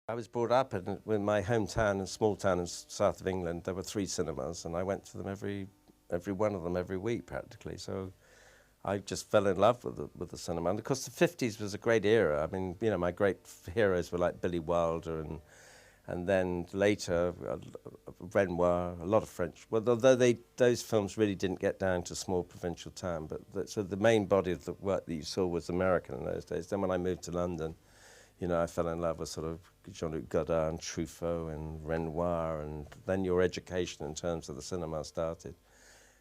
I was brought up in my hometown and small town in south of England. There were 3 cinemas, and I went to them every one of them every week practically. So I just fell in love with the cinema. And of course, the 50s was a great era. I mean, you know, my great heroes were like Billy Wilder and then later Renoir, a lot of French. Well, although those films really didn't get down to small provincial town, but so the main body of the work that you saw was American in those days. Then when I moved to London, you know, I fell in love with sort of Jean-Luc Godard and Truffaut and Renoir, and then your education in terms of the cinema started.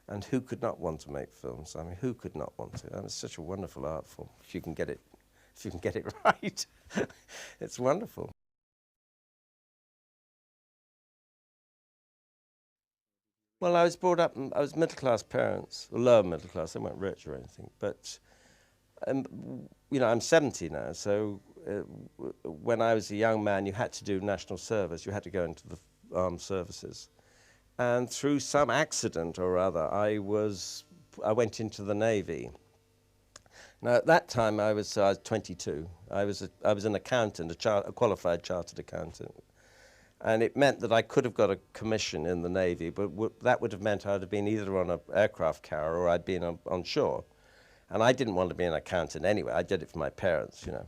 And who could not want to make films? I mean, who could not want to? And it's such a wonderful art form if you can get it right. It's wonderful. Well, I was brought up, I was middle-class parents, lower middle class, they weren't rich or anything, but, um, you know, I'm 70 now, so when I was a young man, you had to do national service, you had to go into the armed services. And through some accident or other, I went into the Navy. Now, at that time, I was 22. I was an accountant, a qualified chartered accountant. And it meant that I could have got a commission in the Navy, but that would have meant I'd have been either on an aircraft carrier or I'd been on shore. And I didn't want to be an accountant anyway. I did it for my parents, you know,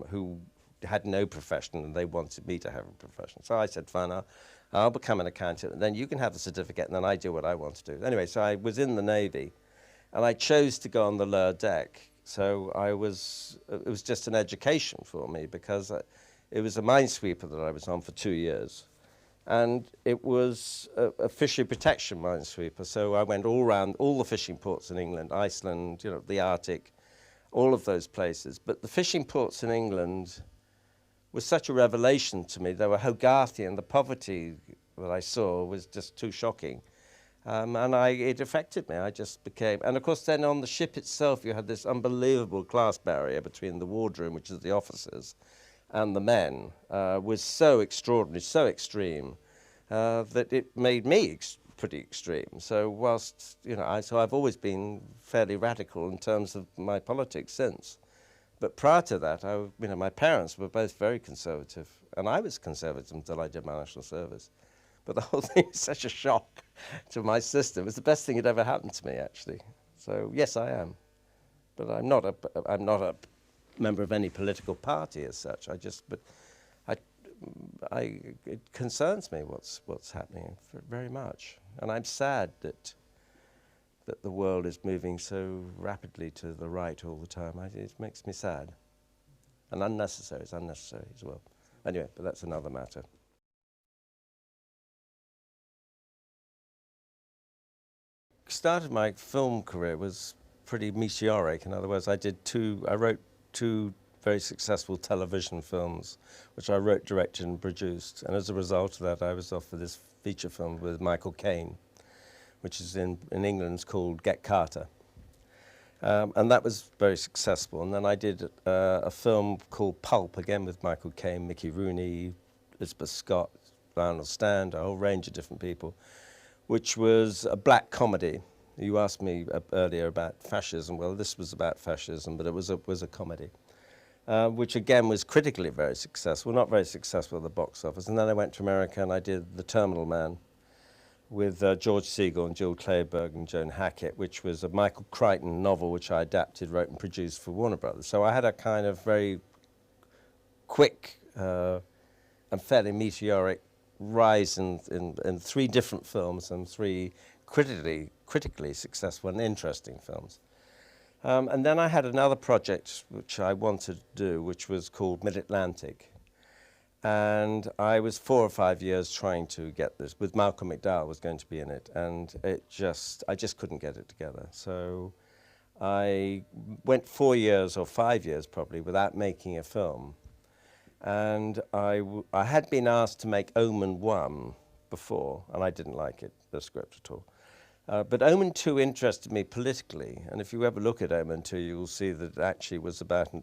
who had no profession and they wanted me to have a profession. So I said, fine, I'll become an accountant and then you can have the certificate and then I do what I want to do. Anyway, so I was in the Navy and I chose to go on the lower deck. So it was just an education for me because it was a minesweeper that I was on for 2 years. And it was a fishery protection minesweeper. So I went all around all the fishing ports in England, Iceland, you know, the Arctic, all of those places. But the fishing ports in England was such a revelation to me. They were Hogarthian. The poverty that I saw was just too shocking. And it affected me. I just became, and of course then on the ship itself you had this unbelievable class barrier between the wardroom, which is the officers, and the men, was so extraordinary, so extreme, that it made me pretty extreme. So whilst, you know, so I've always been fairly radical in terms of my politics since. But prior to that, you know, my parents were both very conservative, and I was conservative until I did my national service. But the whole thing was such a shock to my system. It was the best thing that ever happened to me, actually. So yes, I am, but I'm not a member of any political party as such. It concerns me what's happening very much, and I'm sad that the world is moving so rapidly to the right all the time. It makes me sad, and unnecessary. It's unnecessary as well. Anyway, but that's another matter. Started my film career was pretty meteoric. In other words, I wrote 2 very successful television films, which I wrote, directed, and produced. And as a result of that, I was offered this feature film with Michael Caine, which is in England called Get Carter. And that was very successful. And then I did a film called Pulp, again with Michael Caine, Mickey Rooney, Elizabeth Scott, Lionel Stand, a whole range of different people, which was a black comedy. You asked me earlier about fascism. Well, this was about fascism, but it was a comedy, which again was critically very successful, not very successful at the box office. And then I went to America and I did The Terminal Man with George Segal and Jill Clayburgh and Joan Hackett, which was a Michael Crichton novel which I adapted, wrote and produced for Warner Brothers. So I had a kind of very quick and fairly meteoric rise in 3 different films and 3 critically successful and interesting films. And then I had another project which I wanted to do, which was called Mid-Atlantic. And I was 4 or 5 years trying to get this, with Malcolm McDowell was going to be in it, and I just couldn't get it together. So I went 4 years or 5 years probably without making a film. And I had been asked to make Omen 1 before, and I didn't like it, the script at all. But Omen 2 interested me politically, and if you ever look at Omen 2, you'll see that it actually was about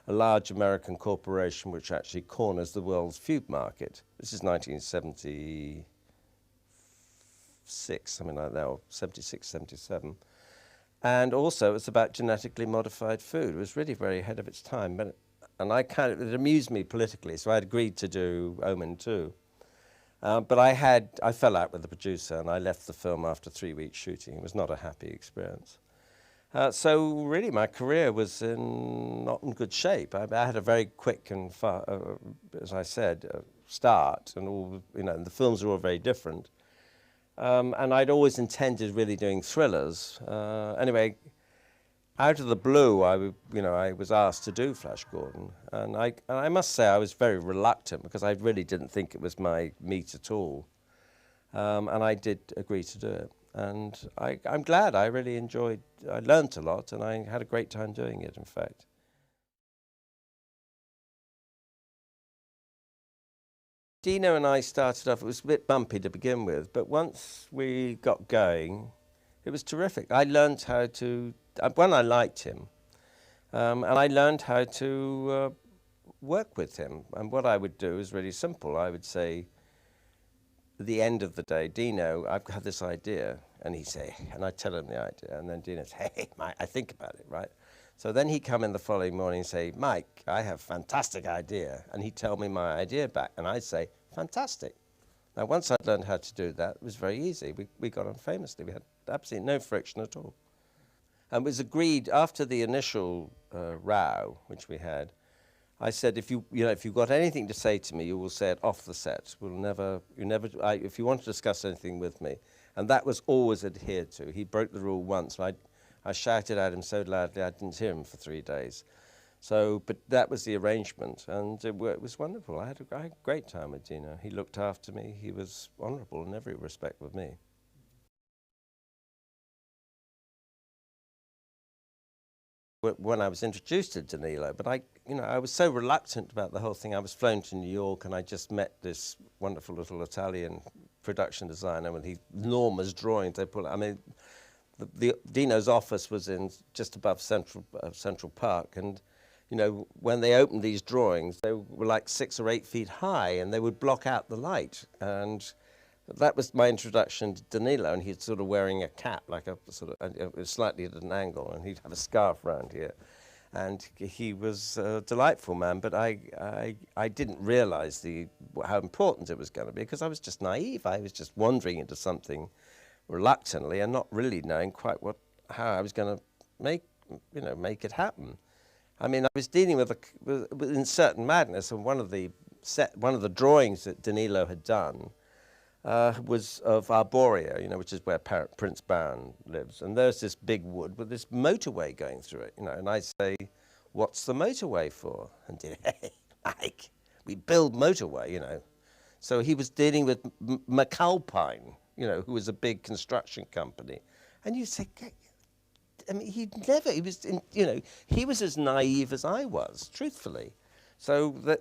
a large American corporation which actually corners the world's food market. This is 1976, something like that, or 76, 77. And also it's about genetically modified food. It was really very ahead of its time. But And it amused me politically, so I agreed to do Omen 2. But I fell out with the producer, and I left the film after 3 weeks shooting. It was not a happy experience. So really, my career was not in good shape. I had a very quick and, as I said, start, and and the films were all very different. And I'd always intended really doing thrillers. Anyway, out of the blue, I was asked to do Flash Gordon, and I must say I was very reluctant because I really didn't think it was my meat at all, and I did agree to do it, and I'm glad. I really enjoyed. I learnt a lot, and I had a great time doing it. In fact, Dino and I started off. It was a bit bumpy to begin with, but once we got going, it was terrific. I learnt how to. One, I liked him, and I learned how to work with him. And what I would do is really simple. I would say, at the end of the day, Dino, I've got this idea. And he'd say, and I'd tell him the idea. And then Dino'd say, hey, Mike, I think about it, right? So then he'd come in the following morning and say, Mike, I have a fantastic idea. And he'd tell me my idea back. And I'd say, fantastic. Now, once I'd learned how to do that, it was very easy. We got on famously. We had absolutely no friction at all. And it was agreed after the initial row, which we had, I said, if you've got anything to say to me, you will say it off the set. If you want to discuss anything with me. And that was always adhered to. He broke the rule once. And I shouted at him so loudly I didn't hear him for 3 days. But that was the arrangement, and it was wonderful. I had a great time with Dino. He looked after me. He was honourable in every respect with me. When I was introduced to Danilo, but I was so reluctant about the whole thing. I was flown to New York, and I just met this wonderful little Italian production designer with these enormous drawings they put. I mean, Dino's office was in just above Central Park, and when they opened these drawings, they were like 6 or 8 feet high, and they would block out the light. And that was my introduction to Danilo, and he's sort of wearing a cap, like a sort of slightly at an angle, and he'd have a scarf around here. And he was a delightful man, but I didn't realize how important it was going to be, because I was just naive. I was just wandering into something reluctantly and not really knowing quite how I was going to make it happen. I mean, I was dealing with certain madness, and one of the drawings that Danilo had done was of Arborea, which is where Prince Baron lives. And there's this big wood with this motorway going through it, and I say, what's the motorway for? And hey, Mike, we build motorway, So he was dealing with McAlpine, who was a big construction company. And you say, I mean, he was as naive as I was, truthfully. So that,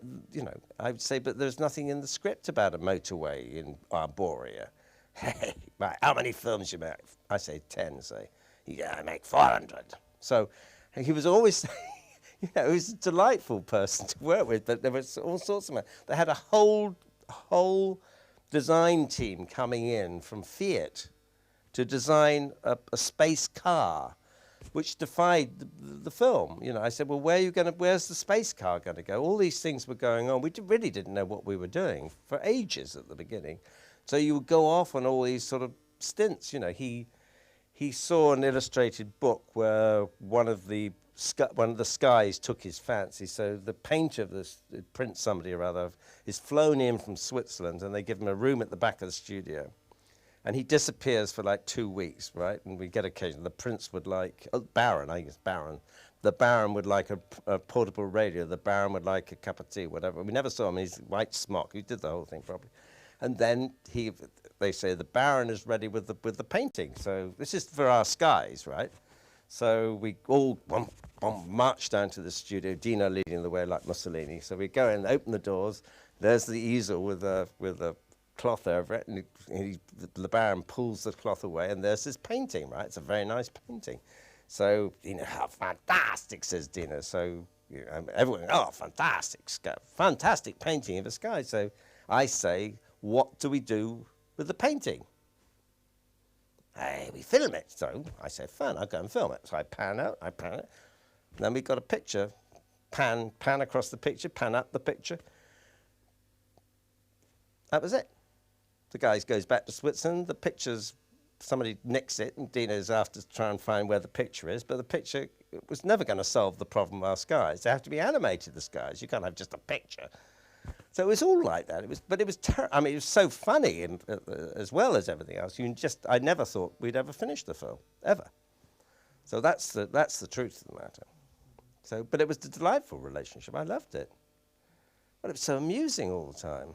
I would say, but there's nothing in the script about a motorway in Arborea. Hey, right, how many films you make? I say 10, say. Yeah, I make 400. So he was always, he was a delightful person to work with, but there was all sorts of, they had a whole design team coming in from Fiat to design a space car, which defied the film. I said, well, where's the space car going to go? All these things were going on. We really didn't know what we were doing for ages at the beginning. So you would go off on all these sort of stints. He saw an illustrated book where one of the skies took his fancy. So the painter of this, Prince somebody or other, is flown in from Switzerland, and they give him a room at the back of the studio. And he disappears for like 2 weeks, right? And we get occasion. The prince would like, Baron, I think it's Baron. The Baron would like a portable radio. The Baron would like a cup of tea, whatever. We never saw him. He's white smock. He did the whole thing probably. And then they say the Baron is ready with the painting. So this is for our skies, right? So we all march down to the studio, Dino leading the way like Mussolini. So we go in, open the doors. There's the easel with a cloth over it, and the Baron pulls the cloth away, and there's this painting, right? It's a very nice painting. So, how fantastic, says Dino. So, everyone, oh, fantastic, fantastic painting of the sky. So I say, what do we do with the painting? Hey, we film it. So I say, fine, I'll go and film it. So I pan it. Then we got a picture pan across the picture, pan up the picture. That was it. The guy goes back to Switzerland, the picture's, somebody nicks it, and Dino's after to try and find where the picture is, but the picture was never going to solve the problem of our skies. They have to be animated, the skies. You can't have just a picture. So it was all like that. It was, but it was, I mean, it was so funny as well as everything else. I never thought we'd ever finish the film, ever. So that's the truth of the matter. So, but it was a delightful relationship. I loved it. But it was so amusing all the time.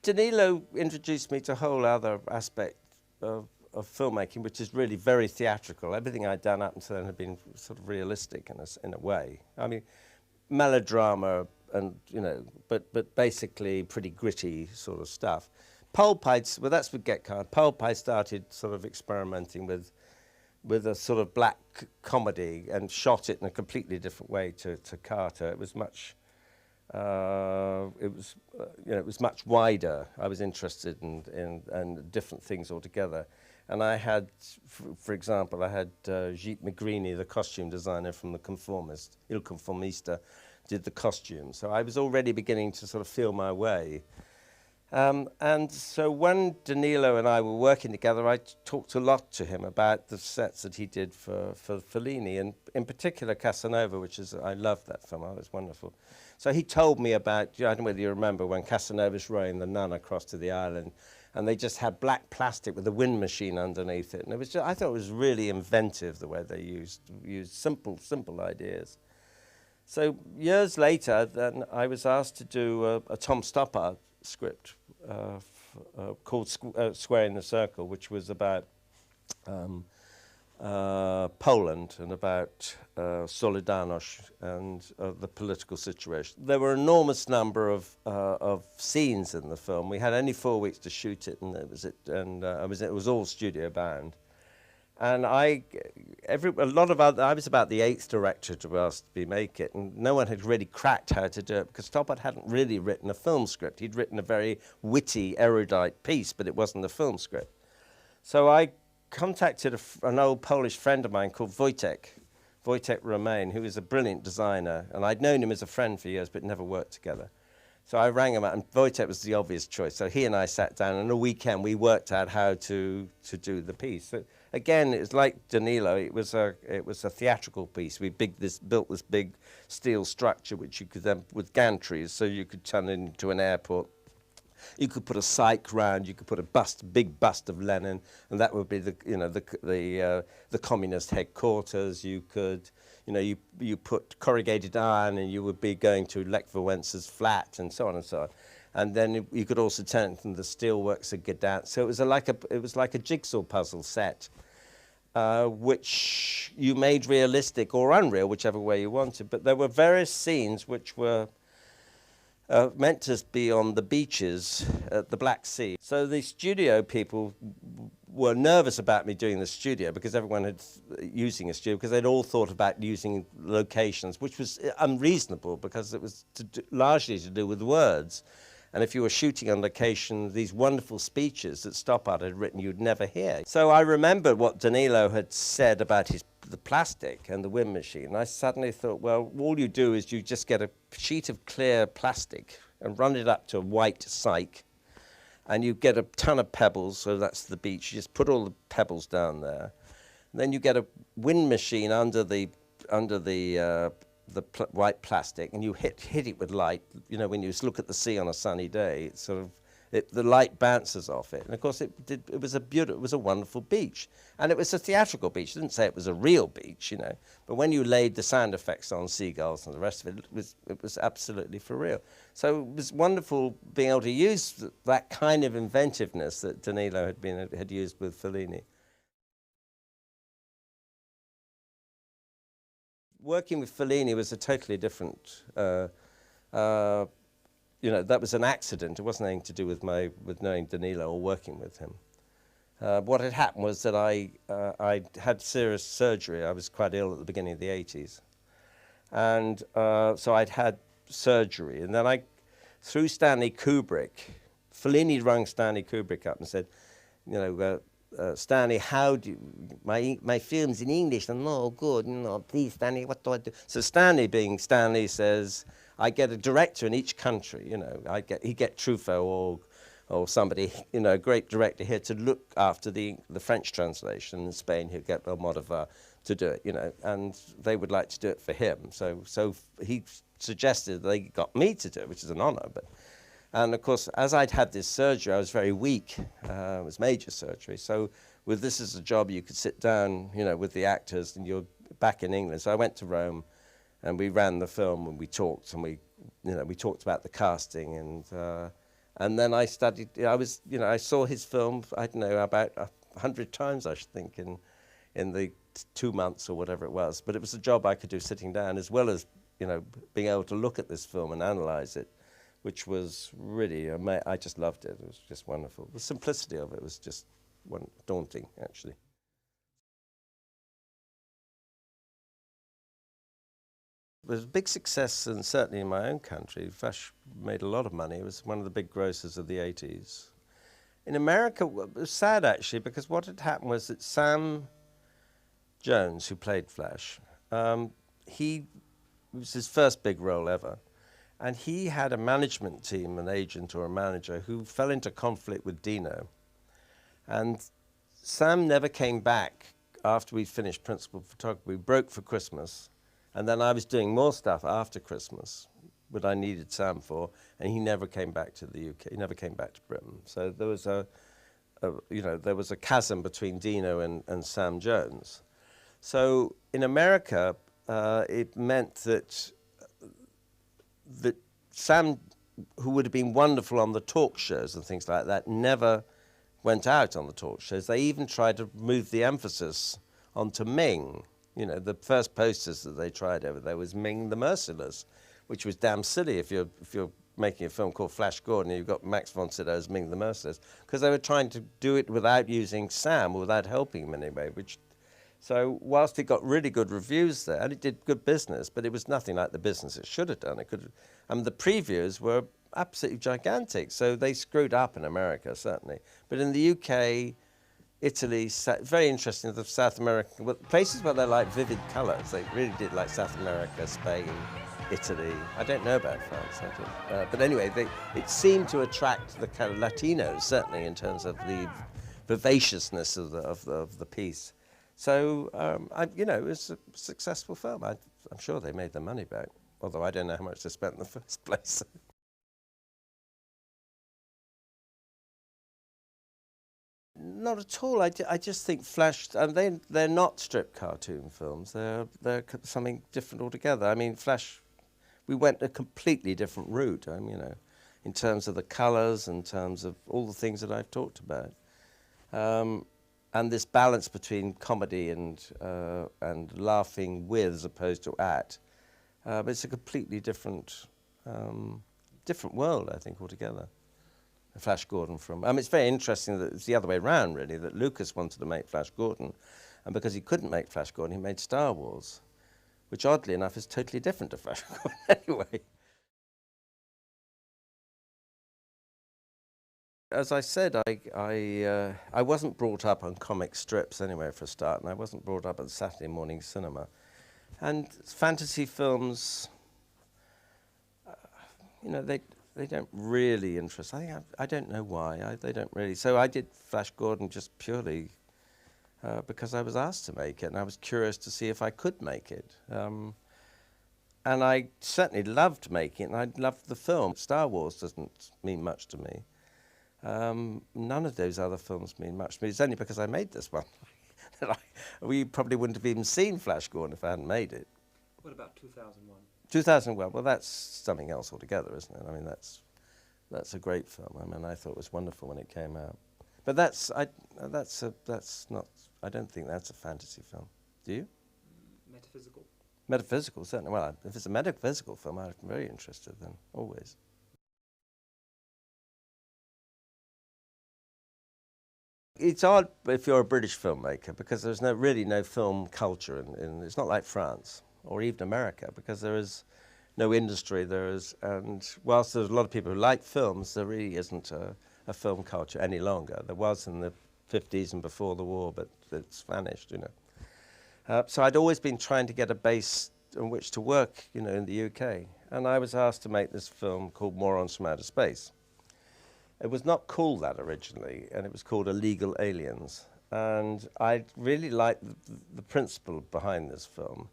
Danilo introduced me to a whole other aspect of filmmaking, which is really very theatrical. Everything I'd done up until then had been sort of realistic in a way. I mean, melodrama and, you know, but basically pretty gritty sort of stuff. Pulp, well, that's with Get Card. Pulp, I started sort of experimenting with a sort of black comedy and shot it in a completely different way to Carter. It was much, you know, it was much wider. I was interested in different things altogether. And I had, for example, I had Gite Magrini, the costume designer from The Conformist, Il Conformista, did the costume. So I was already beginning to sort of feel my way. And so when Danilo and I were working together, I talked a lot to him about the sets that he did for Fellini, and in particular Casanova, which is, I loved that film, it was wonderful. So he told me about, I don't know whether you remember, when Casanova's rowing the nun across to the island, and they just had black plastic with a wind machine underneath it. And it was just, I thought it was really inventive the way they used simple ideas. So years later, then I was asked to do a Tom Stoppard script called Square in the Circle, which was about Poland and about Solidarność and the political situation. There were an enormous number of scenes in the film. We had only 4 weeks to shoot it, and it was all studio bound. And I was about the 8th director to be asked to make it, and no one had really cracked how to do it, because Stoppard hadn't really written a film script. He'd written a very witty, erudite piece, but it wasn't a film script. So I contacted an old Polish friend of mine called Wojtek Romain, who was a brilliant designer, and I'd known him as a friend for years, but never worked together. So I rang him up, and Wojtek was the obvious choice. So he and I sat down, and on a weekend we worked out how to do the piece. So again, it was like Danilo. It was a theatrical piece. We built this big steel structure, which you could then, with gantries, so you could turn it into an airport. You could put a cyc round. You could put a big bust of Lenin, and that would be the communist headquarters. You could, you put corrugated iron, and you would be going to Lech Wałęsa's flat, and so on and so on. And then you could also turn it into the steelworks of Gdansk. So it was like a jigsaw puzzle set, which you made realistic or unreal, whichever way you wanted. But there were various scenes which were meant to be on the beaches at the Black Sea. So the studio people were nervous about me doing the studio, because everyone had using a studio, because they'd all thought about using locations, which was unreasonable, because it was largely to do with words. And if you were shooting on location, these wonderful speeches that Stoppard had written, you'd never hear. So I remembered what Danilo had said about the plastic and the wind machine. And I suddenly thought, well, all you do is you just get a sheet of clear plastic and run it up to a white cyc, and you get a ton of pebbles, so that's the beach. You just put all the pebbles down there. And then you get a wind machine under the white plastic, and you hit it with light. You know, when you look at the sea on a sunny day, it's sort of, the light bounces off it. And of course, it was a wonderful beach. And it was a theatrical beach. I didn't say it was a real beach, you know. But when you laid the sound effects on, seagulls and the rest of it, it was absolutely for real. So it was wonderful being able to use that kind of inventiveness that Danilo had used with Fellini. Working with Fellini was a totally different, you know, that was an accident. It wasn't anything to do with knowing Danilo or working with him. What had happened was that I had serious surgery. I was quite ill at the beginning of the 80s. And so I'd had surgery. And then through Stanley Kubrick, Fellini rang Stanley Kubrick up and said, you know, Stanley, how do my film's in English? And no, good, no, please, Stanley, what do I do? So Stanley, being Stanley, says, I get a director in each country. You know, he get Truffaut or somebody, you know, a great director here to look after the French translation. In Spain, he'll get Almodovar to do it, you know, and they would like to do it for him. So he suggested they got me to do it, which is an honor. And of course, as I'd had this surgery, I was very weak. It was major surgery. So with this as a job, you could sit down, you know, with the actors, and you're back in England. So I went to Rome, and we ran the film, and we talked, and we talked about the casting, and then I studied. I saw his film, I don't know, about 100 times, I should think, in the 2 months or whatever it was. But it was a job I could do sitting down, as well as, you know, being able to look at this film and analyze it, which was really, I just loved it. It was just wonderful. The simplicity of it was just daunting, actually. It was a big success, and certainly in my own country. Flash made a lot of money. It was one of the big grossers of the 80s. In America, it was sad, actually, because what had happened was that Sam Jones, who played Flash, it was his first big role ever. And he had a management team, an agent or a manager, who fell into conflict with Dino. And Sam never came back after we finished principal photography. We broke for Christmas. And then I was doing more stuff after Christmas, what I needed Sam for, and he never came back to the UK. He never came back to Britain. So there was there was a chasm between Dino and Sam Jones. So in America, it meant that Sam, who would have been wonderful on the talk shows and things like that, never went out on the talk shows. They even tried to move the emphasis onto Ming. You know, the first posters that they tried over there was Ming the Merciless, which was damn silly if you're making a film called Flash Gordon and you've got Max von Sydow as Ming the Merciless, because they were trying to do it without using Sam, or without helping him in any way. So whilst it got really good reviews there, and it did good business, but it was nothing like the business it should have done. The previews were absolutely gigantic, so they screwed up in America, certainly. But in the UK, Italy, very interesting, the South American, places where they like vivid colours, they really did like South America, Spain, Italy. I don't know about France, but anyway, it seemed to attract the kind of Latinos, certainly in terms of the vivaciousness of the piece. So, it was a successful film. I'm sure they made their money back, although I don't know how much they spent in the first place. Not at all. I just think Flash, they're not strip cartoon films. They're something different altogether. I mean, Flash, we went a completely different route, in terms of the colours, in terms of all the things that I've talked about. And this balance between comedy and laughing with as opposed to at. It's a completely different world, I think, altogether. Flash Gordon from... it's very interesting that it's the other way around, really, that Lucas wanted to make Flash Gordon, and because he couldn't make Flash Gordon, he made Star Wars, which, oddly enough, is totally different to Flash Gordon anyway. As I said, I wasn't brought up on comic strips anyway, for a start, and I wasn't brought up at Saturday morning cinema. And fantasy films, they don't really interest. I don't know why. They don't really. So I did Flash Gordon just purely because I was asked to make it, and I was curious to see if I could make it. And I certainly loved making it, and I loved the film. Star Wars doesn't mean much to me. None of those other films mean much to me. It's only because I made this one. We probably wouldn't have even seen Flash Gordon if I hadn't made it. What about 2001? 2001, well, that's something else altogether, isn't it? I mean, that's a great film. I thought it was wonderful when it came out. But I don't think that's a fantasy film. Do you? Metaphysical. Metaphysical, certainly. Well, if it's a metaphysical film, I'm very interested then, always. It's odd if you're a British filmmaker, because there's really no film culture, it's not like France or even America, because there is no industry. And whilst there's a lot of people who like films, there really isn't a film culture any longer. There was in the 50s and before the war, but it's vanished, you know. So I'd always been trying to get a base on which to work, you know, in the UK. And I was asked to make this film called Morons from Outer Space. It was not called that originally, and it was called Illegal Aliens. And I really liked the principle behind this film.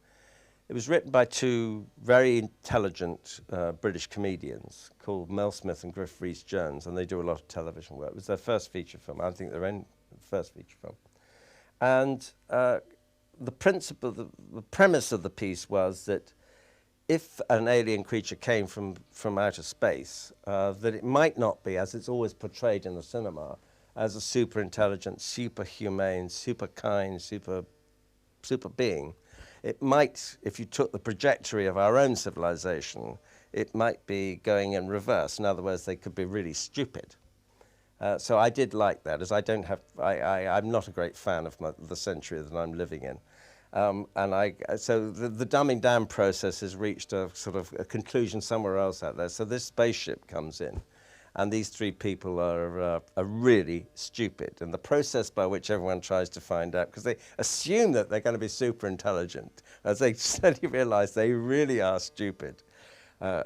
It was written by two very intelligent British comedians called Mel Smith and Griff Rhys-Jones, and they do a lot of television work. It was their first feature film. I think their own first feature film. And the principle, the premise of the piece was that if an alien creature came from outer space, that it might not be, as it's always portrayed in the cinema, as a super intelligent, super humane, super kind, super being. It might, if you took the trajectory of our own civilization, it might be going in reverse. In other words, they could be really stupid. So I did like that, as I don't have, I'm not a great fan of the century that I'm living in. So the dumbing down process has reached a sort of a conclusion somewhere else out there. So this spaceship comes in, and these three people are really stupid. And the process by which everyone tries to find out, because they assume that they're going to be super intelligent, as they slowly realize they really are stupid,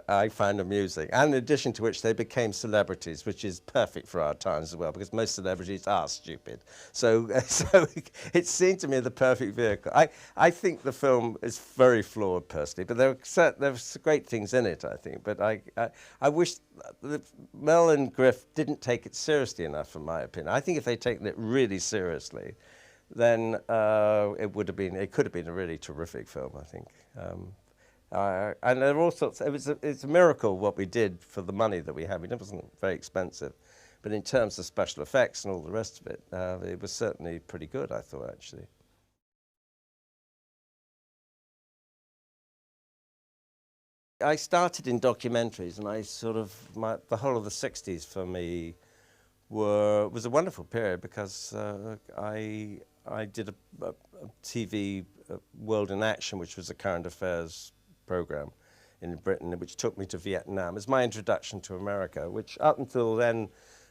I find amusing. And in addition to which, they became celebrities, which is perfect for our times as well, because most celebrities are stupid. So it seemed to me the perfect vehicle. I think the film is very flawed, personally, but there are great things in it, I think. But I wish that Mel and Griff didn't take it seriously enough, in my opinion. I think if they'd taken it really seriously, then it could have been a really terrific film, I think. And there are all sorts. It's a miracle what we did for the money that we had. It wasn't very expensive, but in terms of special effects and all the rest of it, it was certainly pretty good, I thought, actually. I started in documentaries, and I sort of the whole of the '60s for me was a wonderful period, because I did a TV World in Action, which was a current affairs program in Britain, which took me to Vietnam. It's my introduction to America, which up until then,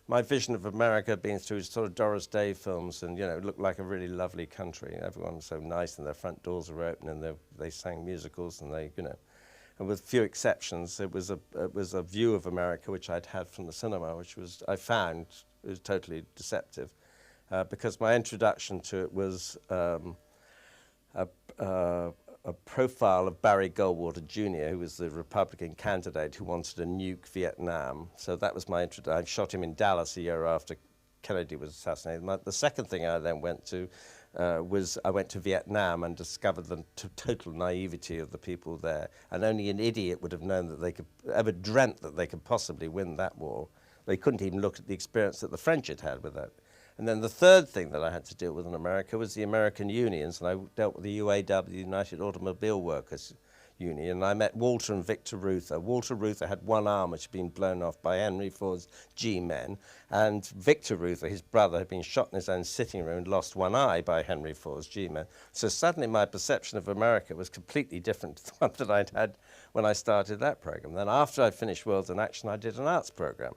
my vision of America had been through sort of Doris Day films, and you know, it looked like a really lovely country. Everyone was so nice, and their front doors were open, and they sang musicals, and they, you know, and with few exceptions, it was a view of America which I'd had from the cinema, which was I found it was totally deceptive, because my introduction to it was a profile of Barry Goldwater Jr., who was the Republican candidate who wanted to nuke Vietnam. So that was my introduction. I shot him in Dallas a year after Kennedy was assassinated. The second thing I then went to was I went to Vietnam and discovered the total naivety of the people there. And only an idiot would have known that they could, ever dreamt that they could possibly win that war. They couldn't even look at the experience that the French had had with that. And then the third thing that I had to deal with in America was the American unions, and I dealt with the UAW, the United Automobile Workers Union, and I met Walter and Victor Reuther. Walter Reuther had one arm which had been blown off by Henry Ford's G-men, and Victor Reuther, his brother, had been shot in his own sitting room and lost one eye by Henry Ford's G-men. So suddenly my perception of America was completely different to the one that I'd had when I started that program. Then after I finished Worlds in Action, I did an arts program.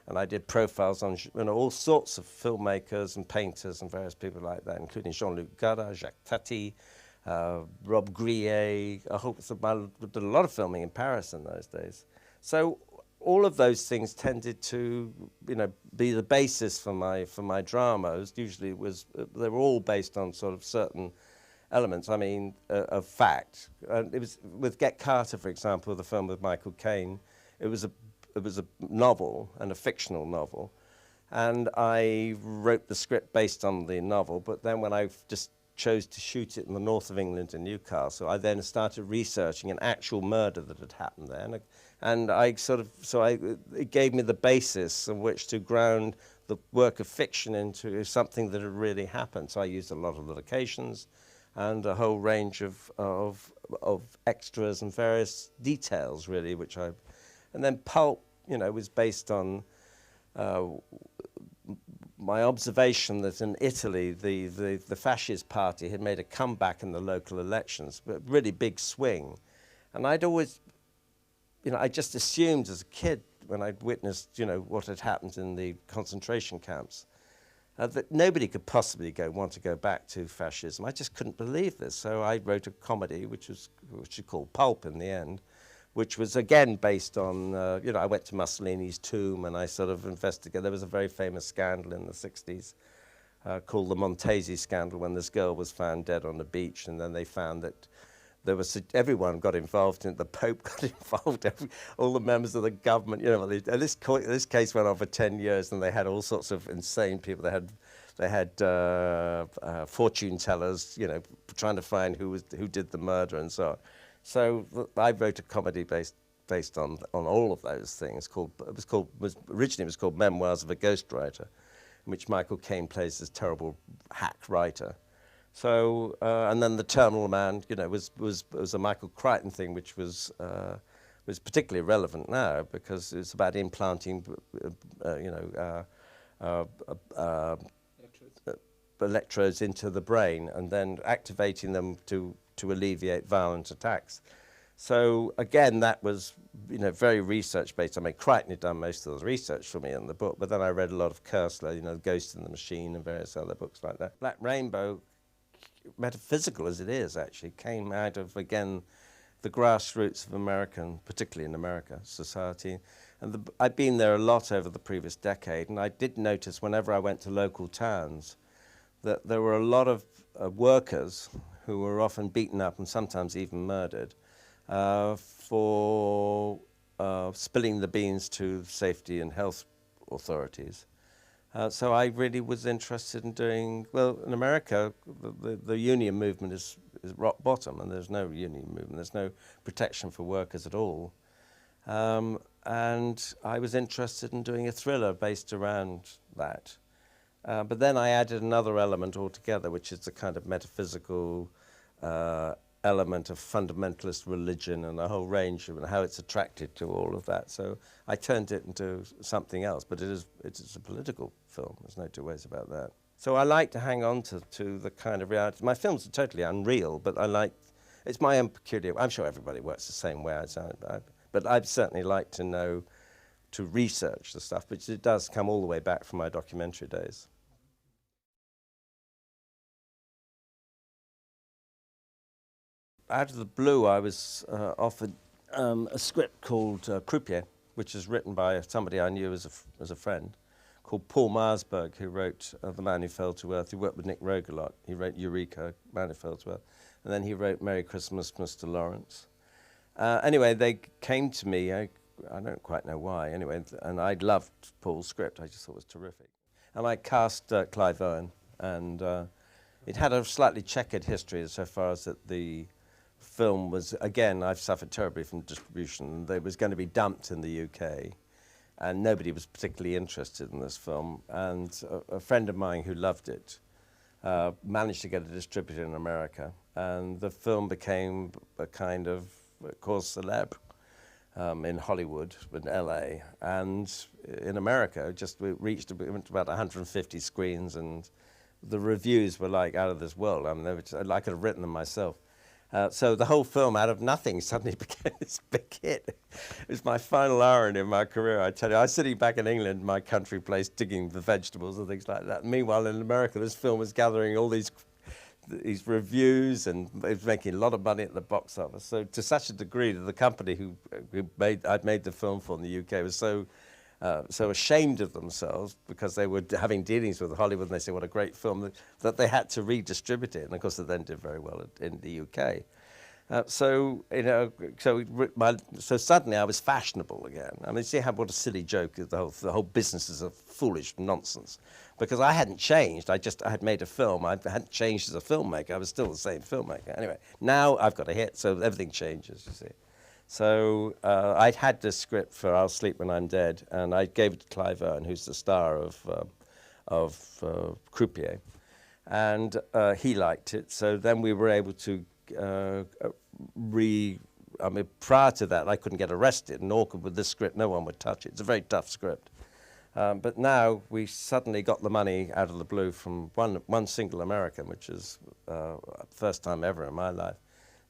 And I did profiles on all sorts of filmmakers and painters and various people like that, including Jean-Luc Godard, Jacques Tati, Rob Grillet. I did a lot of filming in Paris in those days. So all of those things tended to, be the basis for my dramas. Usually they were all based on sort of certain elements. I mean, of fact. And it was with Get Carter, for example, the film with Michael Caine. It was a novel, and a fictional novel, and I wrote the script based on the novel, but then when I just chose to shoot it in the north of England in Newcastle, I then started researching an actual murder that had happened there, and it gave me the basis on which to ground the work of fiction into something that had really happened. So I used a lot of locations and a whole range of extras and various details, really, and then Pulp, was based on my observation that in Italy, the fascist party had made a comeback in the local elections, but really big swing. And I'd always, I just assumed as a kid when I'd witnessed, what had happened in the concentration camps, that nobody could possibly want to go back to fascism. I just couldn't believe this. So I wrote a comedy, which you called Pulp in the end, which was again based on, I went to Mussolini's tomb and I sort of investigated. There was a very famous scandal in the 60s called the Montesi scandal, when this girl was found dead on the beach, and then they found that everyone got involved in it. The Pope got involved, all the members of the government. And this case went on for 10 years, and they had all sorts of insane people. They had fortune tellers, trying to find who did the murder and so on. So I wrote a comedy based on all of those things. Originally it was called Memoirs of a Ghostwriter, in which Michael Caine plays this terrible hack writer. So and then The Terminal Man, was a Michael Crichton thing, which was particularly relevant now because it's about implanting, electrodes into the brain and then activating them to alleviate violent attacks. So again, that was very research based. I mean, Crichton had done most of the research for me in the book, but then I read a lot of Koestler, Ghost in the Machine and various other books like that. Black Rainbow, metaphysical as it is, actually came out of, again, the grassroots of American, particularly in America, society. And I'd been there a lot over the previous decade, and I did notice whenever I went to local towns that there were a lot of workers who were often beaten up and sometimes even murdered for spilling the beans to safety and health authorities. So I really was interested in doing, well, in America, the union movement is rock bottom, and there's no union movement. There's no protection for workers at all. And I was interested in doing a thriller based around that. But then I added another element altogether, which is the kind of metaphysical element of fundamentalist religion and a whole range of how it's attracted to all of that. So I turned it into something else, but it is a political film. There's no two ways about that. So I like to hang on to the kind of reality. My films are totally unreal, but it's my own peculiar, I'm sure everybody works the same way, but I'd certainly like to research the stuff, but it does come all the way back from my documentary days. Out of the blue, I was offered a script called Croupier, which is written by somebody I knew as a friend, called Paul Marsberg, who wrote The Man Who Fell to Earth. He worked with Nick Roeg a lot. He wrote Eureka, Man Who Fell to Earth. And then he wrote Merry Christmas, Mr. Lawrence. Anyway, they came to me, I don't quite know why, anyway, and I loved Paul's script. I just thought it was terrific. And I cast Clive Owen, and it had a slightly checkered history so far as that the film was, again, I've suffered terribly from distribution. It was going to be dumped in the UK, and nobody was particularly interested in this film. And a friend of mine who loved it managed to get a distributor in America, and the film became a kind of cause célèbre in Hollywood, in LA, and in America. We went to about 150 screens, and the reviews were like out of this world. I mean, I could have written them myself. So the whole film, out of nothing, suddenly became this big hit. It was my final irony in my career, I tell you. I was sitting back in England, my country place, digging the vegetables and things like that. Meanwhile, in America, this film was gathering all these reviews, and it was making a lot of money at the box office. So to such a degree that the company I'd made the film for in the UK was so ashamed of themselves, because they were having dealings with Hollywood, and they said, what a great film, that they had to redistribute it. And of course, it then did very well in the UK. So suddenly I was fashionable again. I mean, see what a silly joke is. The whole business is a foolish nonsense, because I hadn't changed. I had made a film. I hadn't changed as a filmmaker. I was still the same filmmaker. Anyway, now I've got a hit, so everything changes, you see. So I'd had this script for I'll Sleep When I'm Dead, and I gave it to Clive Owen, who's the star of Croupier, and he liked it. So then we were able to prior to that, I couldn't get arrested, and with this script, no one would touch it. It's a very tough script. But now we suddenly got the money out of the blue from one single American, which is first time ever in my life.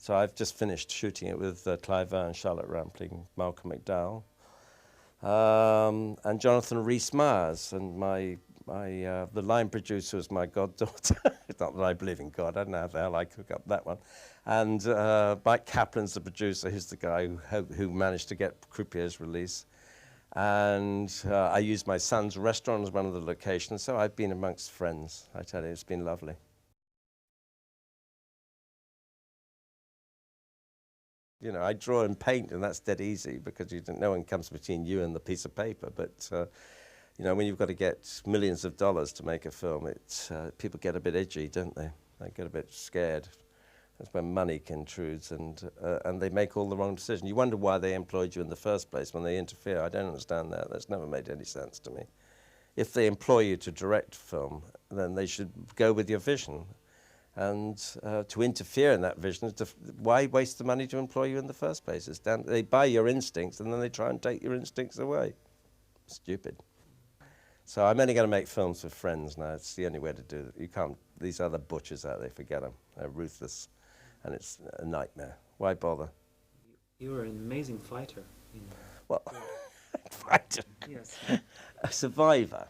So I've just finished shooting it with Clive Owen, Charlotte Rampling, Malcolm McDowell, and Jonathan Rhys-Meyers. And my The line producer was my goddaughter. It's not that I believe in God. I don't know how the hell I cook up that one. And Mike Kaplan's the producer. He's the guy who managed to get Croupier's release. And I used my son's restaurant as one of the locations. So I've been amongst friends. I tell you, it's been lovely. You know, I draw and paint, and that's dead easy because no one comes between you and the piece of paper. But you know, when you've got to get millions of dollars to make a film, people get a bit edgy, don't they? They get a bit scared. That's when money intrudes, and they make all the wrong decisions. You wonder why they employed you in the first place when they interfere. I don't understand that. That's never made any sense to me. If they employ you to direct film, then they should go with your vision. And to interfere in that vision, why waste the money to employ you in the first place? It's down, they buy your instincts, and then they try and take your instincts away. Stupid. So I'm only going to make films with friends now. It's the only way to do it. You can't, these other butchers out there, forget them. They're ruthless. And it's a nightmare. Why bother? You were an amazing fighter. You know. Well, fighter. Yes. A survivor.